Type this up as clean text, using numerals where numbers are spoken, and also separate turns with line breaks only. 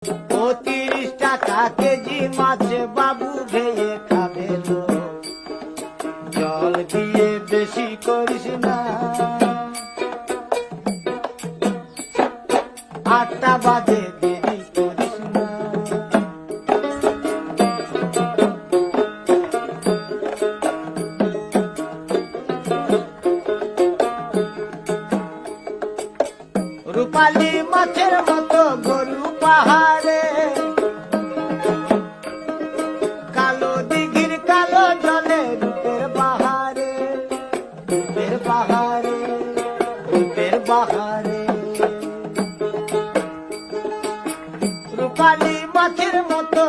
30 টাকা কেজি মাছ বাবু ভেয়ে খাবে লো, জল দিয়ে বেশি করিস না। 8টা বাজে দেরি করিস না। রূপালী মাছের মতো গরু পাহাড়ে, কালো দিঘির কালো জলে রূপের বাহারে, রূপের বাহারে, রূপের বাহারে। রূপালী মাছের মতো